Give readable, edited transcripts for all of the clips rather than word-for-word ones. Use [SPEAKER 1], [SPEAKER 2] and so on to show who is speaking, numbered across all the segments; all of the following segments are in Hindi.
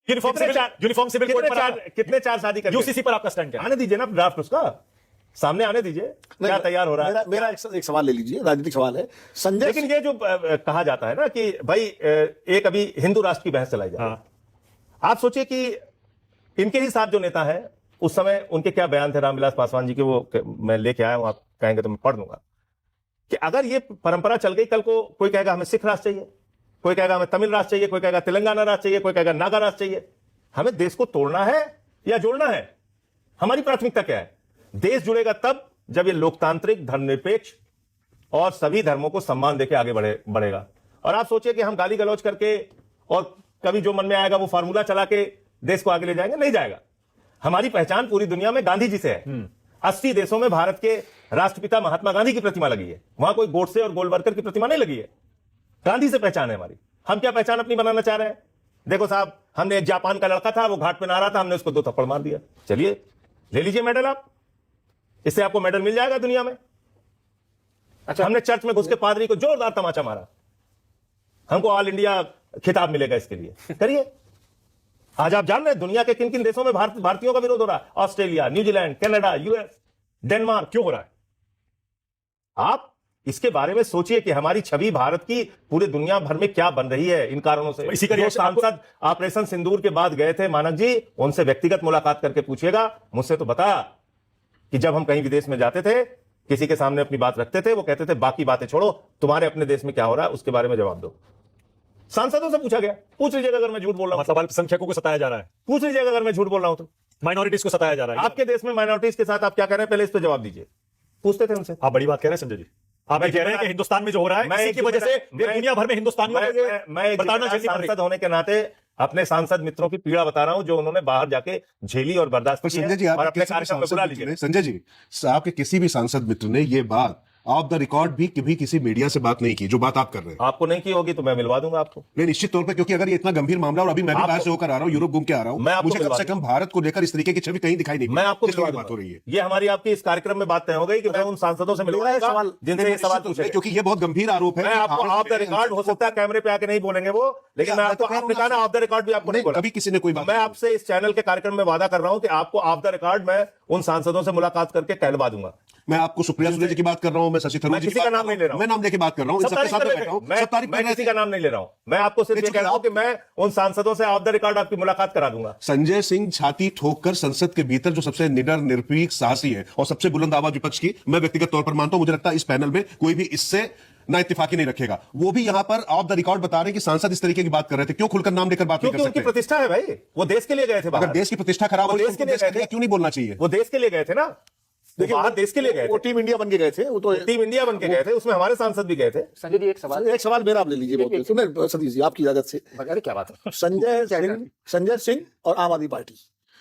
[SPEAKER 1] यूनिफॉर्म सिविल कोड पर
[SPEAKER 2] कितने चार शादी कर
[SPEAKER 1] यूसीसी पर आपका स्टैंड क्या है?
[SPEAKER 2] आने दीजिए ना ड्राफ्ट, उसका सामने आने दीजिए क्या तैयार हो रहा है।
[SPEAKER 3] मेरा एक सवाल ले लीजिए, राजनीतिक सवाल है संजय।
[SPEAKER 2] लेकिन ये जो कहा जाता है ना कि भाई एक अभी हिंदू राष्ट्र की बहस चलाई जाए, आप सोचिए कि इनके ही साथ जो नेता है उस समय उनके क्या बयान थे रामविलास पासवान जी के, वो मैं लेके आया हूं, आप कहेंगे तो मैं पढ़ दूंगा कि अगर ये परंपरा चल गई, कल को कोई कहेगा हमें सिख राष्ट्र चाहिए, कोई कहेगा हमें तमिल राष्ट्र चाहिए, कोई कहेगा तेलंगाना राष्ट्र चाहिए, कोई कहेगा नागा राष्ट्र चाहिए। हमें देश को तोड़ना है या जोड़ना है? हमारी प्राथमिकता क्या है? देश जुड़ेगा तब जब ये लोकतांत्रिक, धर्मनिरपेक्ष और सभी धर्मों को सम्मान देकर आगे बढ़ेगा। और आप सोचिए कि हम गाली गलौज करके और कभी जो मन में आएगा वो फार्मूला चला के देश को आगे ले जाएंगे? नहीं जाएगा। हमारी पहचान पूरी दुनिया में गांधी जी से है। 80 देशों में भारत के राष्ट्रपिता महात्मा गांधी की प्रतिमा लगी है, वहां कोई गोडसे और गोलवरकर की प्रतिमा नहीं लगी है। गांधी से पहचान है हमारी। हम क्या पहचान अपनी बनाना चाह रहे हैं? देखो साहब, हमने एक जापान का लड़का था, वो घाट पे नहा रहा था, हमने उसको 2 थप्पड़ मार दिया। चलिए ले लीजिए मेडल आप, इससे आपको मेडल मिल जाएगा दुनिया में। अच्छा, हमने चर्च में घुस के पादरी को जोरदार तमाचा मारा, हमको ऑल इंडिया खिताब मिलेगा इसके लिए। करिए। आज आप जान रहे हैं दुनिया के किन किन देशों में भारतीयों का विरोध हो रहा है? Australia, New Zealand, Canada, US, Denmark. क्यों हो रहा है? आप इसके बारे में सोचिए कि हमारी छवि भारत की पूरी दुनिया भर में क्या बन रही है इन कारणों से। इसी का सांसद ऑपरेशन सिंदूर के बाद गए थे मानक जी, उनसे व्यक्तिगत मुलाकात करके पूछिएगा। मुझसे तो बता कि जब हम कहीं विदेश में जाते थे, किसी के सामने अपनी बात रखते थे, वो कहते थे बाकी बातें छोड़ो, तुम्हारे अपने देश में क्या हो रहा है उसके बारे में जवाब दो। सांसदों से पूछा गया। पूछ लीजिएगा अगर मैं झूठ बोल रहा हूं।
[SPEAKER 1] मतलब अल्पसंख्यकों को सताया जा रहा है।
[SPEAKER 2] पूछ लीजिएगा अगर मैं झूठ बोल रहा हूं तो।
[SPEAKER 1] माइनॉरिटीज को सताया जा रहा है।
[SPEAKER 2] आपके देश में माइनॉरिटीज के साथ आप क्या कह रहे हैं, पहले इस पर जवाब दीजिए। पूछते थे उनसे।
[SPEAKER 1] आप बड़ी बात कह रहे हैं संजय जी। आप कह रहे हैं कि हिंदुस्तान में जो हो रहा है इसी की वजह से दुनिया भर में हिंदुस्तानियों
[SPEAKER 2] मैं सांसद होने के नाते अपने सांसद मित्रों की पीड़ा बता रहा हूं, जो उन्होंने बाहर जाके झेली और बर्दाश्त की।
[SPEAKER 4] संजय जी,
[SPEAKER 2] और अपने कार्यक्रम में बुला लीजिए।
[SPEAKER 4] संजय जी, आपके किसी भी सांसद मित्र ने ये बात ऑफ द रिकॉर्ड भी कभी किसी मीडिया से बात नहीं की, जो बात आप कर रहे हैं।
[SPEAKER 2] आपको नहीं की होगी तो मैं मिलवा दूंगा आपको।
[SPEAKER 4] नहीं, निश्चित तौर पे, क्योंकि अगर ये इतना गंभीर मामला, और अभी मैं भी बाहर से होकर आ रहा हूँ, यूरोप घूम के आ रहा हूँ, मुझे कम से कम भारत को लेकर इस तरीके की छवि कहीं दिखाई नहीं।
[SPEAKER 2] मैं आपको
[SPEAKER 4] बात हो रही है।
[SPEAKER 2] ये हमारी आपकी इस कार्यक्रम में बात तय हो गई कि मैं उन सांसदों से मिलूंगा जिनसे ये सवाल पूछे,
[SPEAKER 4] क्योंकि ये बहुत गंभीर आरोप है।
[SPEAKER 2] मैं आपको ऑफ द रिकॉर्ड, हो सकता है कैमरे पे आके नहीं बोलेंगे वो, लेकिन मैं आपने कहा ना ऑफ द रिकॉर्ड भी आपको नहीं बोला।
[SPEAKER 4] कभी किसी ने कोई बात।
[SPEAKER 2] मैं आपसे इस चैनल के कार्यक्रम में वादा कर रहा हूं कि आपको ऑफ द रिकॉर्ड मैं उन सांसदों से मुलाकात करके कहलवा दूंगा।
[SPEAKER 4] मैं आपको सुप्रिया सुले जी की बात कर रहा हूं, मैं शशि थरूर जी
[SPEAKER 2] किसी का नाम नहीं ले रहा हूं,
[SPEAKER 4] मैं नाम लेके बात कर रहा हूं, सबके साथ बैठा हूं, सब तारीफ कर रहे हैं।
[SPEAKER 2] किसी का नाम नहीं ले रहा हूं, मैं आपको सिर्फ ये कह रहा हूं कि मैं उन सांसदों से ऑफ द रिकॉर्ड आपकी मुलाकात करा दूंगा।
[SPEAKER 4] संजय सिंह छाती ठोककर संसद के भीतर जो सबसे निडर, निर्भीक, साहसी है और सबसे बुलंद आवाज विपक्ष की, मैं व्यक्तिगत तौर पर मानता हूं, मुझे लगता है इस पैनल में कोई भी इससे ना इत्तेफाकी नहीं रखेगा। वो भी यहां पर ऑफ द रिकॉर्ड बता रहे हैं कि सांसद इस तरीके की बात कर रहे थे। क्यों खुलकर नाम लेकर बात नहीं कर सकते?
[SPEAKER 2] उनकी प्रतिष्ठा है भाई, वो देश के लिए गए थे।
[SPEAKER 4] अगर देश की प्रतिष्ठा खराब हो, देश के लिए क्यों नहीं बोलना चाहिए?
[SPEAKER 2] वो देश के लिए गए थे ना, देखिए बाहर देश के लिए गए थे।
[SPEAKER 3] वो टीम इंडिया बन के गए थे, वो तो
[SPEAKER 2] टीम इंडिया बन के गए थे, उसमें हमारे सांसद भी गए थे।
[SPEAKER 3] संजय जी, एक सवाल मेरा आप ले लीजिए। सुनिए सतीश जी, आपकी इजाजत से। क्या बात है? संजय सिंह और आम आदमी पार्टी,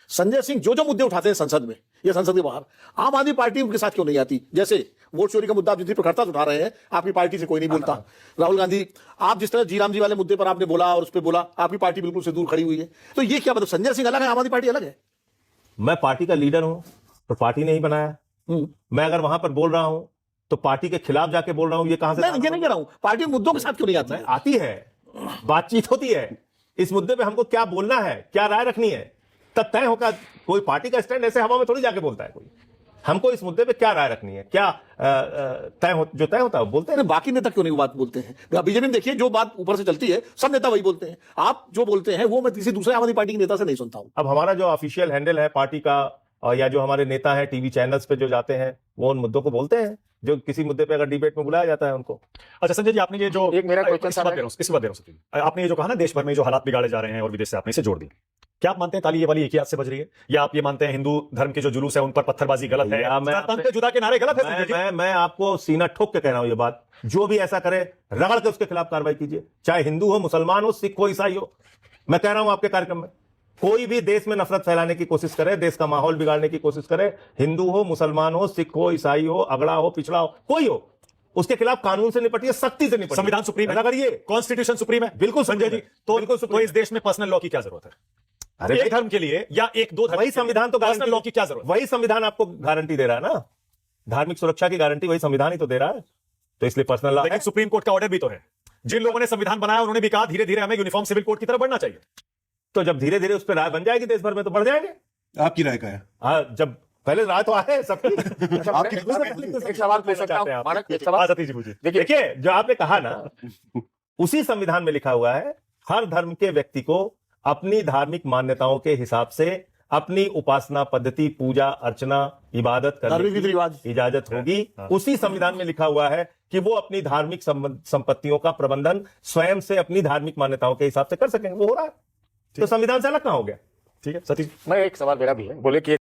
[SPEAKER 3] संजय सिंह जो मुद्दे उठाते हैं संसद में या संसद के बाहर, आम आदमी पार्टी उनके साथ क्यों नहीं आती? जैसे वोट चोरी का मुद्दा आप जितनी प्रखरता से उठा रहे हैं, आपकी पार्टी से कोई नहीं बोलता। राहुल गांधी, आप जिस तरह जीराम जी वाले मुद्दे पर आपने बोला और उस पर बोला, आपकी पार्टी बिल्कुल से दूर खड़ी हुई है। तो ये क्या मतलब, संजय सिंह अलग है, आम आदमी पार्टी अलग है?
[SPEAKER 2] मैं पार्टी का लीडर हूं तो पार्टी ने ही बनाया। मैं अगर वहां पर बोल रहा हूं तो पार्टी के खिलाफ जाके बोल रहा हूं, ये कहां से?
[SPEAKER 3] मैं ये नहीं कह रहा हूं, पार्टी मुद्दों के साथ क्यों नहीं आती?
[SPEAKER 2] आती है, बातचीत होती है। इस मुद्दे पे हमको क्या बोलना है, क्या राय रखनी है, तब तय होगा। कोई पार्टी का स्टैंड ऐसे हवा में थोड़ी जाके बोलता है कोई। हमको इस मुद्दे पे क्या राय रखनी है, क्या जो तय होता है वो बोलते हैं।
[SPEAKER 3] बाकी नेता क्यों नहीं बात बोलते हैं? बीजेपी में देखिए, जो बात ऊपर से चलती है सब नेता वही बोलते हैं। आप जो बोलते हैं वो मैं किसी दूसरे आम आदमी पार्टी के नेता से नहीं सुनता हूं।
[SPEAKER 2] अब हमारा जो ऑफिशियल हैंडल है पार्टी का, और या जो हमारे नेता हैं टीवी चैनल्स पे जो जाते हैं, वो उन मुद्दों को बोलते हैं जो किसी मुद्दे पे अगर डिबेट में बुलाया जाता है उनको।
[SPEAKER 1] अच्छा संजय जी, आपने ये जो
[SPEAKER 3] एक मेरा क्वेश्चन
[SPEAKER 1] आपने ये जो कहा ना, देश भर में जो हालात बिगाड़े जा रहे हैं और विदेश से आपने इसे जोड़ दी, क्या आप मानते हैं ताली ये वाली एक ही हाथ से बज रही है, या आप ये मानते हैं हिंदू धर्म के जो जुलूस है उन पर पत्थरबाजी गलत है, जुदा के नारे गलत है?
[SPEAKER 2] मैं आपको सीना ठोक के कह रहा हूं ये बात, जो भी ऐसा करे रगड़ के उसके खिलाफ कार्रवाई कीजिए, चाहे हिंदू हो, मुसलमान हो, सिख हो, ईसाई हो। मैं कह रहा हूं आपके कार्यक्रम में, कोई भी देश में नफरत फैलाने की कोशिश करे, देश का माहौल बिगाड़ने की कोशिश करे, हिंदू हो, मुसलमान हो, सिख हो, ईसाई हो, अगड़ा हो, पिछड़ा हो, कोई हो, उसके खिलाफ कानून से निपटिए, सख्ती से निपटिए।
[SPEAKER 1] संविधान सुप्रीम है,
[SPEAKER 2] करिए,
[SPEAKER 1] कॉन्स्टिट्यूशन सुप्रीम है।
[SPEAKER 2] बिल्कुल
[SPEAKER 1] संजय जी, तो इस देश में पर्सनल लॉ की क्या जरूरत है? अरे एक धर्म के लिए या एक दो धर्म,
[SPEAKER 2] वही संविधान तो
[SPEAKER 1] पर्सनल लॉ की क्या जरूरत?
[SPEAKER 2] वही संविधान आपको गारंटी दे रहा है ना, धार्मिक सुरक्षा की गारंटी वही संविधान ही तो दे रहा है, तो इसलिए पर्सनल लॉ।
[SPEAKER 1] लेकिन सुप्रीम कोर्ट का ऑर्डर भी तो है। जिन लोगों ने संविधान बनाया उन्होंने भी कहा धीरे धीरे हमें यूनिफॉर्म सिविल कोड की तरफ बढ़ना चाहिए।
[SPEAKER 2] तो जब धीरे धीरे उस पर राय बन जाएगी देश भर में तो बढ़ जाएंगे।
[SPEAKER 4] आपकी राय का है?
[SPEAKER 2] जब पहले राय तो आए सबकी।
[SPEAKER 5] एक सवाल पूछना चाहते हैं आप। एक सवाल
[SPEAKER 1] सतीश जी पूछिए।
[SPEAKER 2] देखिए जो आपने कहा ना, उसी संविधान में लिखा हुआ है हर धर्म के व्यक्ति को अपनी धार्मिक मान्यताओं के हिसाब से अपनी उपासना पद्धति, पूजा अर्चना, इबादत करने
[SPEAKER 3] धार्मिक रीति रिवाज
[SPEAKER 2] की इजाजत होगी। उसी संविधान में लिखा हुआ है कि वो अपनी धार्मिक संपत्तियों का प्रबंधन स्वयं से अपनी धार्मिक मान्यताओं के हिसाब से कर सकेंगे। वो हो रहा है, तो संविधान से अलग कहां हो गया?
[SPEAKER 1] ठीक है सतीश।
[SPEAKER 5] मैं एक सवाल मेरा भी है, बोले कि